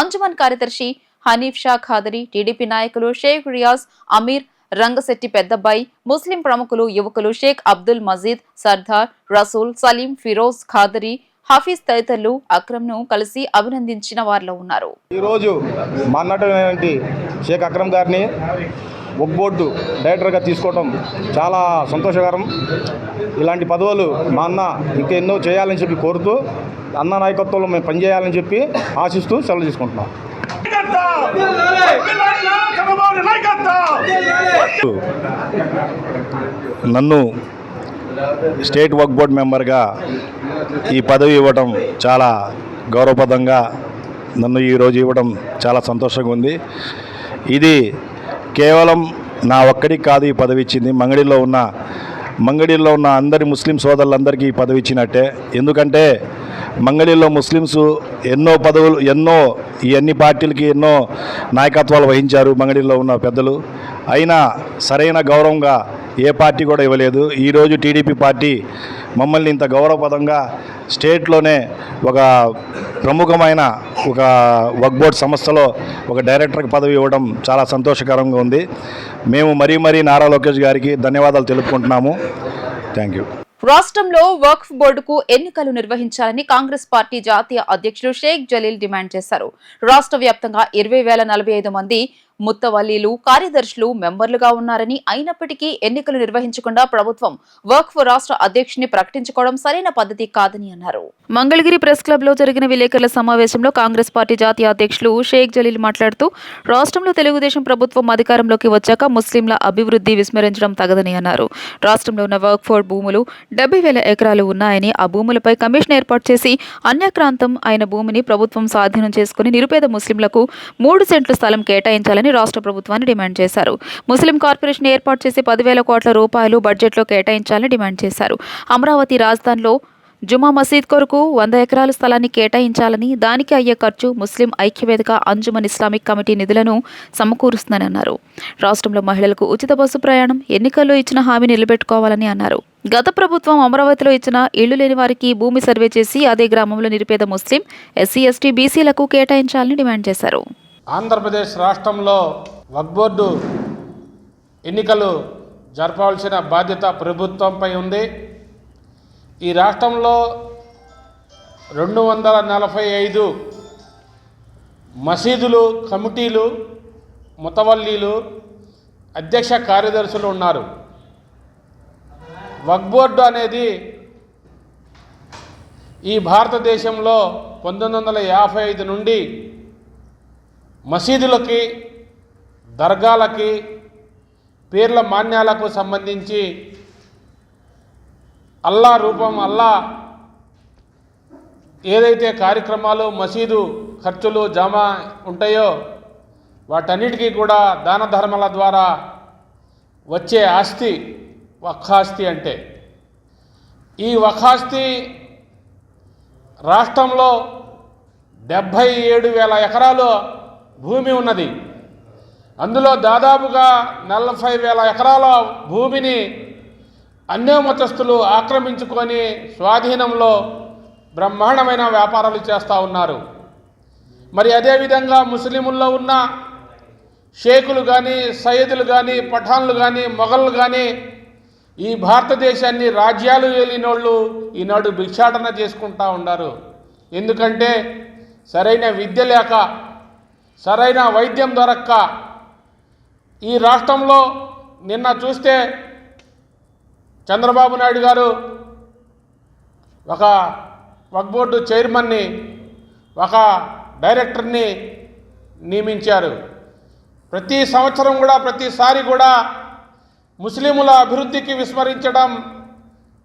అంజుమన్ కార్యదర్శి హనీఫ్ షా ఖాదరి, టీడీపీ నాయకులు షేక్ రియాజ్, అమీర్, రంగశెట్టి పెద్దబ్బాయి, ముస్లిం ప్రముఖులు, యువకులు షేక్ అబ్దుల్ మజీద్, సర్దార్, రసూల్, సలీం, ఫిరోజ్, ఖాదరి, హఫీజ్ తదితరులు అక్రమ్ను కలిసి అభినందించిన వారిలో ఉన్నారు. ఈరోజు మాట్లాడినటువంటి షేక్ అక్రమ్ గారిని వక్ఫ్ బోర్డు డైరెక్టర్గా తీసుకోవడం చాలా సంతోషకరం. ఇలాంటి పదవులు మా అన్న ఇంకెన్నో చేయాలని చెప్పి కోరుతూ అన్న నాయకత్వంలో మేము పనిచేయాలని చెప్పి ఆశిస్తూ సెలవు తీసుకుంటున్నాం. నన్ను స్టేట్ వక్ఫ్ బోర్డ్ మెంబర్గా ఈ పదవి ఇవ్వడం చాలా గౌరవప్రదంగా నన్ను ఈరోజు ఇవ్వడం చాలా సంతోషంగా ఉంది. ఇది కేవలం నా ఒక్కడికి కాదు ఈ పదవి ఇచ్చింది, మంగళగిరిలో ఉన్న అందరి ముస్లిం సోదరులందరికీ ఈ పదవి ఇచ్చినట్టే. ఎందుకంటే మంగళగిరిలో ముస్లిమ్స్ ఎన్నో ఈ అన్ని పార్టీలకి ఎన్నో నాయకత్వాలు వహించారు మంగళగిరిలో ఉన్న పెద్దలు. అయినా సరైన గౌరవంగా ఏ పార్టీ కూడా ఇవ్వలేదు. ఈరోజు టీడీపీ పార్టీ మమ్మల్ని ఇంత గౌరవప్రదంగా స్టేట్లోనే ఒక ప్రముఖమైన ఒక వక్ఫ్ బోర్డ్ సంస్థలో ఒక డైరెక్టర్ పదవి ఇవ్వడం చాలా సంతోషకరంగా ఉంది. మేము మరీ నారా లోకేష్ గారికి ధన్యవాదాలు తెలుపుకుంటున్నాము. Thank you. రాష్ట్రంలో వక్ఫ్ బోర్డుకు ఎన్నికలు నిర్వహించాలని కాంగ్రెస్ పార్టీ జాతీయ అధ్యక్షులు షేక్ జలీల్ డిమాండ్ చేశారు. రాష్ట్ర వ్యాప్తంగా 20,045 మంది ముత్తవల్లీలు, కార్యదర్శులు మెంబర్లుగా ఉన్నారని, అయినప్పటికీ ఎన్నికలు నిర్వహించకుండా ప్రభుత్వం వక్ఫ్ రాష్ట్ర అధ్యక్షుని ప్రకటించుకోవడం సరైన పద్ధతి కాదని అన్నారు. మంగళగిరి ప్రెస్ క్లబ్ లో జరిగిన విలేకరుల సమావేశంలో కాంగ్రెస్ పార్టీ జాతీయ అధ్యక్షులు షేక్ జలీల్ మాట్లాడుతూ, రాష్ట్రంలో తెలుగుదేశం ప్రభుత్వం అధికారంలోకి వచ్చాక ముస్లింల అభివృద్ధి విస్మరించడం తగదని అన్నారు. రాష్ట్రంలో ఉన్న వక్ఫ్ బోర్డు భూములు 70,000 ఎకరాలు ఉన్నాయని, ఆ భూములపై కమిషన్ ఏర్పాటు చేసి అన్యాక్రాంతం అయిన భూమిని ప్రభుత్వం స్వాధీనం చేసుకుని నిరుపేద ముస్లింలకు 3 సెంట్ల స్థలం కేటాయించాలని రాష్ట్ర ప్రభుత్వాన్ని డిమాండ్ చేశారు. ముస్లిం కార్పొరేషన్ ఏర్పాటు చేసి 10,000 కోట్ల రూపాయలు బడ్జెట్లో కేటాయించాలని డిమాండ్ చేశారు. అమరావతి రాజధానిలో జుమా మసీద్ కొరకు 100 ఎకరాల స్థలాన్ని కేటాయించాలని, దానికి అయ్యే ఖర్చు ముస్లిం ఐక్యవేదిక అంజుమన్ ఇస్లామిక్ కమిటీ నిధులను సమకూరుస్తుందని అన్నారు. రాష్ట్రంలో మహిళలకు ఉచిత బస్సు ప్రయాణం, ఎన్నికల్లో ఇచ్చిన హామీ నిలబెట్టుకోవాలని అన్నారు. గత ప్రభుత్వం అమరావతిలో ఇచ్చిన ఇళ్లు లేని వారికి భూమి సర్వే చేసి అదే గ్రామంలో నిరుపేద ముస్లిం, ఎస్సీ, ఎస్టీ, బీసీలకు కేటాయించాలని డిమాండ్ చేశారు. ఆంధ్రప్రదేశ్ రాష్ట్రంలో వక్ఫ్ బోర్డు ఎన్నికలు జరపవలసిన బాధ్యత ప్రభుత్వంపై ఉంది. ఈ రాష్ట్రంలో 245 మసీదులు, కమిటీలు, ముతవల్లీలు, అధ్యక్ష కార్యదర్శులు ఉన్నారు. వక్ఫ్ బోర్డు అనేది ఈ భారతదేశంలో 1955 నుండి మసీదులకి, దర్గాలకి, పీర్ల మాన్యాలకు సంబంధించి అల్లా రూపం, అల్లా ఏదైతే కార్యక్రమాలు, మసీదు ఖర్చులు జమ ఉంటాయో వాటన్నిటికీ కూడా దాన ధర్మాల ద్వారా వచ్చే ఆస్తి వక్ఫ్ అంటే. ఈ వక్ఫ్ రాష్ట్రంలో 77,000 ఎకరాలు భూమి ఉన్నది. అందులో దాదాపుగా 40,000 ఎకరాల భూమిని అన్యమతస్థులు ఆక్రమించుకొని స్వాధీనంలో బ్రహ్మాండమైన వ్యాపారాలు చేస్తూ ఉన్నారు. మరి అదేవిధంగా ముస్లిముల్లో ఉన్న షేకులు కానీ, సయ్యదులు కానీ, పఠాన్లు కానీ, మొఘళ్ళు కానీ ఈ భారతదేశాన్ని రాజ్యాలు ఏలినోళ్ళు ఈనాడు భిక్షాటన చేసుకుంటూ ఉన్నారు. ఎందుకంటే సరైన విద్య లేక, సరైన వైద్యం దొరక్క ఈ రాష్ట్రంలో నిన్న చూస్తే చంద్రబాబు నాయుడు గారు ఒక వక్ఫ్ బోర్డు చైర్మన్ని, ఒక డైరెక్టర్ని నియమించారు. ప్రతి సంవత్సరం కూడా, ప్రతిసారి కూడా ముస్లిముల అభివృద్ధికి విస్మరించడం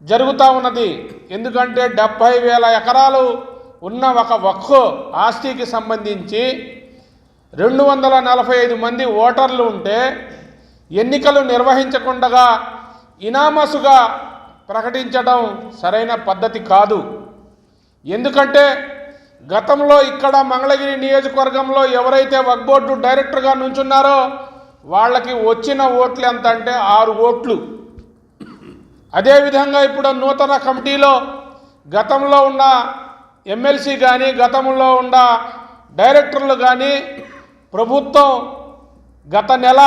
జరుగుతూ ఉన్నది. ఎందుకంటే 70,000 ఎకరాలు ఉన్న ఒక వక్ఫ్ ఆస్తికి సంబంధించి 245 మంది ఓటర్లు ఉంటే ఎన్నికలు నిర్వహించకుండా ఇనామసుగా ప్రకటించడం సరైన పద్ధతి కాదు. ఎందుకంటే గతంలో ఇక్కడ మంగళగిరి నియోజకవర్గంలో ఎవరైతే వక్ఫ్ బోర్డు డైరెక్టర్గా నుంచున్నారో వాళ్ళకి వచ్చిన ఓట్లు ఎంత అంటే 6 ఓట్లు. అదేవిధంగా ఇప్పుడు నూతన కమిటీలో గతంలో ఉన్న ఎమ్మెల్సీ కానీ, గతంలో ఉన్న డైరెక్టర్లు కానీ ప్రభుత్వం గత నెల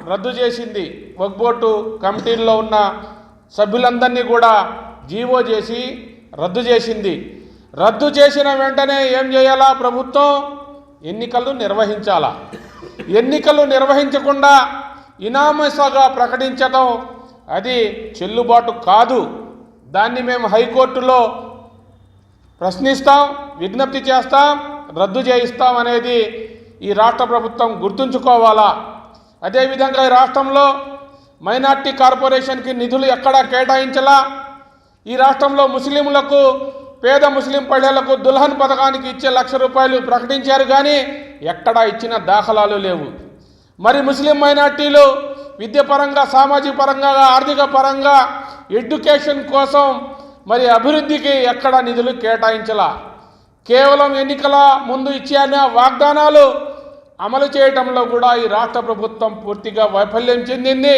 రద్దు చేసింది. వక్ఫ్ బోర్డు కమిటీల్లో ఉన్న సభ్యులందరినీ కూడా జీవో చేసి రద్దు చేసింది. రద్దు చేసిన వెంటనే ఏం చేయాలా? ప్రభుత్వం ఎన్నికలు నిర్వహించాలా. ఎన్నికలు నిర్వహించకుండా ఇనామస్గా ప్రకటించడం అది చెల్లుబాటు కాదు. దాన్ని మేము హైకోర్టులో ప్రశ్నిస్తాం, విజ్ఞప్తి చేస్తాం, రద్దు చేయిస్తాం అనేది ఈ రాష్ట్ర ప్రభుత్వం గుర్తుంచుకోవాలా. అదేవిధంగా ఈ రాష్ట్రంలో మైనార్టీ కార్పొరేషన్కి నిధులు ఎక్కడా కేటాయించలా. ఈ రాష్ట్రంలో ముస్లింలకు, పేద ముస్లిం పల్లెలకు దుల్హన్ పథకానికి ఇచ్చే 1,00,000 రూపాయలు ప్రకటించారు, కానీ ఎక్కడా ఇచ్చిన దాఖలాలు లేవు. మరి ముస్లిం మైనార్టీలు విద్యపరంగా, సామాజిక పరంగా, ఆర్థిక పరంగా, ఎడ్యుకేషన్ కోసం మరి అభివృద్ధికి ఎక్కడ నిధులు కేటాయించలా. కేవలం ఎన్నికల ముందు ఇచ్చిన వాగ్దానాలు అమలు చేయడంలో కూడా ఈ రాష్ట్ర ప్రభుత్వం పూర్తిగా వైఫల్యం చెందింది.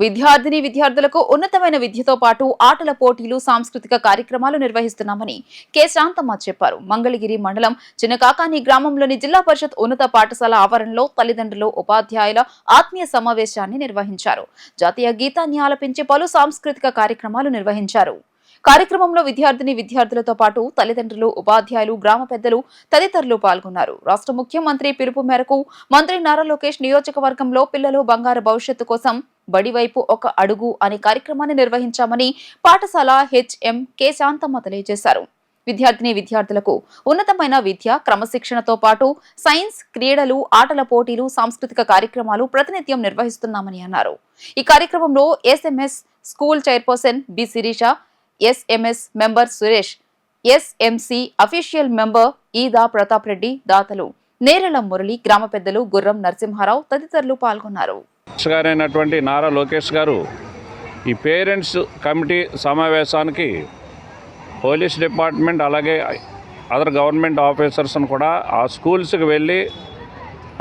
విద్యార్థులకు ఉన్నతమైన విద్యతో పాటు ఆటల పోటీలు, సాంస్కృతిక కార్యక్రమాలు నిర్వహిస్తున్నామని కె శాంతమ్మ చెప్పారు. మంగళగిరి మండలం చిన్నకాకాని గ్రామంలోని జిల్లా పరిషత్ ఉన్నత పాఠశాల ఆవరణలో తల్లిదండ్రులు, ఉపాధ్యాయుల ఆత్మీయ సమావేశాన్ని నిర్వహించారు. జాతీయ గీతాన్ని ఆలపించి పలు సాంస్కృతిక కార్యక్రమాలు నిర్వహించారు. కార్యక్రమంలో విద్యార్థులతో పాటు తల్లిదండ్రులు, ఉపాధ్యాయులు, గ్రామ పెద్దలు తదితరులు పాల్గొన్నారు. రాష్ట్ర ముఖ్యమంత్రి పిలుపు మేరకు మంత్రి నారా లోకేష్ నియోజకవర్గంలో పిల్లలు బంగారు భవిష్యత్తు కోసం బడివైపు ఒక అడుగు అనే కార్యక్రమాన్ని నిర్వహించామని పాఠశాల హెచ్ఎం కె శాంతమ్మ తెలియజేశారు. విద్యార్థులకు ఉన్నతమైన విద్య, క్రమశిక్షణతో పాటు సైన్స్, క్రీడలు, ఆటల పోటీలు, సాంస్కృతిక కార్యక్రమాలు ప్రతినిత్యం నిర్వహిస్తున్నామని అన్నారు. ఈ కార్యక్రమంలో SMS school chairperson B Sirisha, SMS member Suresh, SMC official member Eeda Pratap Reddy, దాతలు నేరెల మురళి, గ్రామ పెద్దలు గుర్రం నరసింహారావు తదితరులు పాల్గొన్నారు. గారైనటువంటి నారా లోకేష్ గారు ఈ పేరెంట్స్ కమిటీ సమావేశానికి పోలీస్ డిపార్ట్మెంట్ అలాగే అదర్ గవర్నమెంట్ ఆఫీసర్స్ను కూడా ఆ స్కూల్స్కి వెళ్ళి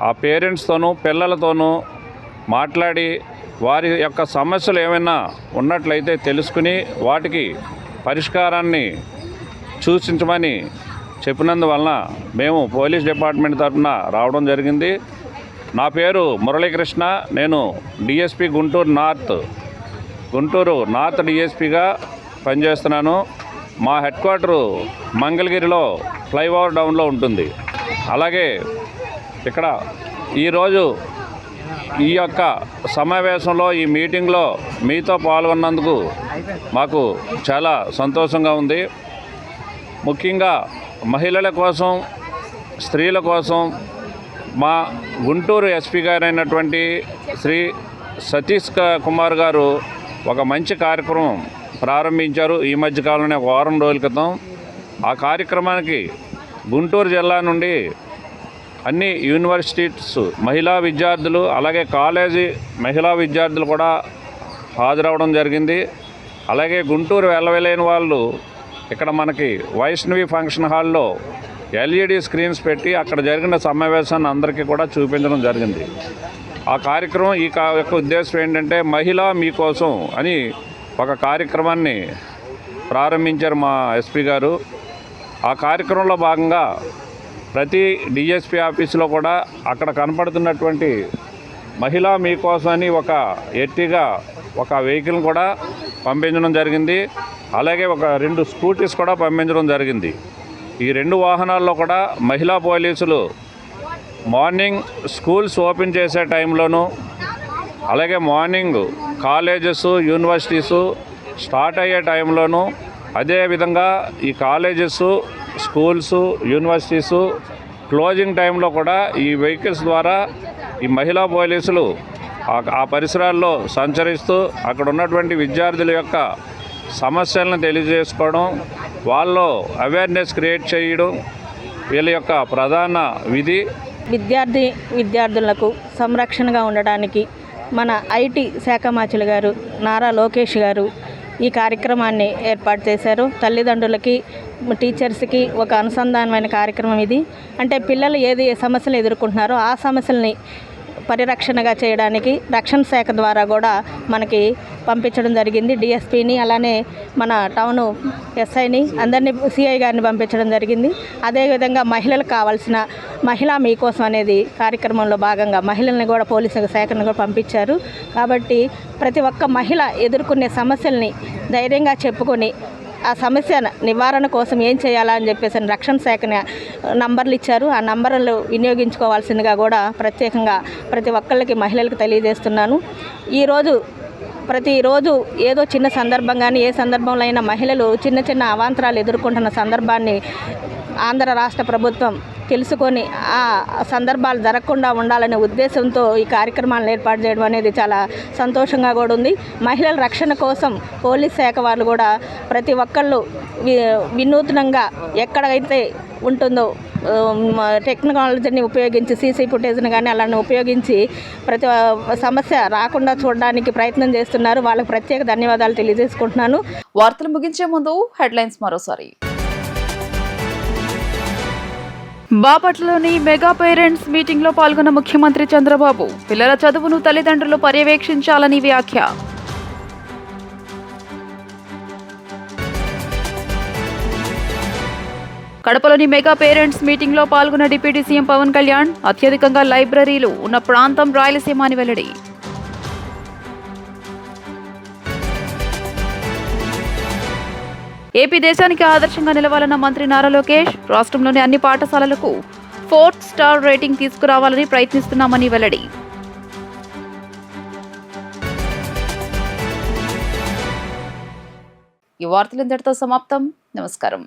ఆ పేరెంట్స్తోనూ పిల్లలతోనూ మాట్లాడి వారి యొక్క సమస్యలు ఏమైనా ఉన్నట్లయితే తెలుసుకుని వాటికి పరిష్కారాన్ని సూచించమని చెప్పినందువలన మేము పోలీస్ డిపార్ట్మెంట్ తరఫున రావడం జరిగింది. నా పేరు మురళీకృష్ణ. నేను డిఎస్పి గుంటూరు నార్త్ డిఎస్పిగా పనిచేస్తున్నాను. మా హెడ్ క్వార్టరు మంగళగిరిలో ఫ్లైఓవర్ డౌన్లో ఉంటుంది. అలాగే ఇక్కడ ఈరోజు ఈ యొక్క సమావేశంలో ఈ మీటింగ్లో మీతో పాల్గొన్నందుకు మాకు చాలా సంతోషంగా ఉంది. ముఖ్యంగా మహిళల కోసం, స్త్రీల కోసం మా గుంటూరు ఎస్పీ గారైనటువంటి శ్రీ సతీష్ కుమార్ గారు ఒక మంచి కార్యక్రమం ప్రారంభించారు. ఈ మధ్యకాలంలో ఒక వారం రోజుల క్రితం ఆ కార్యక్రమానికి గుంటూరు జిల్లా నుండి అన్ని యూనివర్సిటీస్ మహిళా విద్యార్థులు అలాగే కాలేజీ మహిళా విద్యార్థులు కూడా హాజరవడం జరిగింది. అలాగే గుంటూరు వెళ్ళలేని వాళ్ళు ఇక్కడ మనకి వైష్ణవి ఫంక్షన్ హాల్లో ఎల్ఈడి స్క్రీన్స్ పెట్టి అక్కడ జరిగిన సమావేశాన్ని అందరికీ కూడా చూపించడం జరిగింది. ఆ కార్యక్రమం యొక్క ఉద్దేశం ఏంటంటే మహిళా మీకోసం అని ఒక కార్యక్రమాన్ని ప్రారంభించారు మా ఎస్పీ గారు. ఆ కార్యక్రమంలో భాగంగా ప్రతి డిఎస్పీ ఆఫీసులో కూడా అక్కడ కనపడుతున్నటువంటి మహిళా మీకోసం అని ఒక ఎర్టిగా ఒక వెహికల్ని కూడా పంపించడం జరిగింది. అలాగే ఒక 2 స్కూటీస్ కూడా పంపించడం జరిగింది. ఈ 2 వాహనాల్లో కూడా మహిళా పోలీసులు మార్నింగ్ స్కూల్స్ ఓపెన్ చేసే టైంలోనూ అలాగే మార్నింగ్ కాలేజెస్, యూనివర్సిటీసు స్టార్ట్ అయ్యే టైంలోనూ అదేవిధంగా ఈ కాలేజెస్, స్కూల్స్, యూనివర్సిటీసు క్లోజింగ్ టైంలో కూడా ఈ వెహికల్స్ ద్వారా ఈ మహిళా పోలీసులు ఆ పరిసరాల్లో సంచరిస్తూ అక్కడ ఉన్నటువంటి విద్యార్థుల యొక్క సమస్యలను తెలియజేసుకోవడం, వాళ్ళలో అవేర్నెస్ క్రియేట్ చేయడం వీళ్ళ యొక్క ప్రధాన విధి. విద్యార్థులకు సంరక్షణగా ఉండడానికి మన ఐటీ శాఖ మంత్రి గారు నారా లోకేష్ గారు ఈ కార్యక్రమాన్ని ఏర్పాటు చేశారు. తల్లిదండ్రులకి, టీచర్స్కి ఒక అనుసంధానమైన కార్యక్రమం ఇది. అంటే పిల్లలు ఏ సమస్యలు ఎదుర్కొంటున్నారో ఆ సమస్యల్ని పరిరక్షణగా చేయడానికి రక్షణ శాఖ ద్వారా కూడా మనకి పంపించడం జరిగింది. డిఎస్పీని అలానే మన టౌన్ ఎస్ఐని అందరినీ సిఐ గారిని పంపించడం జరిగింది. అదేవిధంగా మహిళలకు కావాల్సిన మహిళా మీకోసం అనేది కార్యక్రమంలో భాగంగా మహిళల్ని కూడా పోలీసు శాఖను కూడా పంపించారు. కాబట్టి ప్రతి ఒక్క మహిళ ఎదుర్కొనే సమస్యల్ని ధైర్యంగా చెప్పుకొని ఆ సమస్య నివారణ కోసం ఏం చేయాలా అని చెప్పేసి రక్షణ శాఖ నంబర్లు ఇచ్చారు. ఆ నంబర్లు వినియోగించుకోవాల్సిందిగా కూడా ప్రత్యేకంగా ప్రతి ఒక్కళ్ళకి మహిళలకు తెలియజేస్తున్నాను. ప్రతిరోజు ఏదో చిన్న సందర్భం కానీ ఏ సందర్భంలో అయినా మహిళలు చిన్న అవాంతరాలు ఎదుర్కొంటున్న సందర్భాన్ని ఆంధ్ర రాష్ట్ర ప్రభుత్వం తెలుసుకొని ఆ సందర్భాలు జరగకుండా ఉండాలనే ఉద్దేశంతో ఈ కార్యక్రమాలను ఏర్పాటు చేయడం అనేది చాలా సంతోషంగా కూడా ఉంది. మహిళల రక్షణ కోసం పోలీస్ శాఖ వాళ్ళు కూడా ప్రతి ఒక్కళ్ళు వినూత్నంగా ఎక్కడైతే ఉంటుందో టెక్నాలజీని ఉపయోగించి సీసీ ఫుటేజ్ని కానీ అలానే ఉపయోగించి ప్రతి సమస్య రాకుండా చూడడానికి ప్రయత్నం చేస్తున్నారు. వాళ్ళకి ప్రత్యేక ధన్యవాదాలు తెలియజేసుకుంటున్నాను. వార్తలు ముగించే ముందు హెడ్లైన్స్ మరోసారి. బాపట్లలోని మెగా పేరెంట్స్ మీటింగ్ లో పాల్గొన్న ముఖ్యమంత్రి చంద్రబాబు పిల్లల చదువును తల్లిదండ్రులు పర్యవేక్షించాలని వ్యాఖ్య. కడపలోని మెగా పేరెంట్స్ మీటింగ్ లో పాల్గొన్న డిప్యూటీ సీఎం పవన్ కళ్యాణ్ అత్యధికంగా లైబ్రరీలు ఉన్న ప్రాంతం రాయలసీమ అని వెల్లడి. ఏపీ దేశానికి ఆదర్శంగా నిలవాలన్న మంత్రి నారా లోకేష్ రాష్ట్రంలోని అన్ని పాఠశాలలకు 4th స్టార్ రేటింగ్ తీసుకురావాలని ప్రయత్నిస్తున్నామని వెల్లడి. ఈ వార్తలు ఇంతటితో సమాప్తం. నమస్కారం.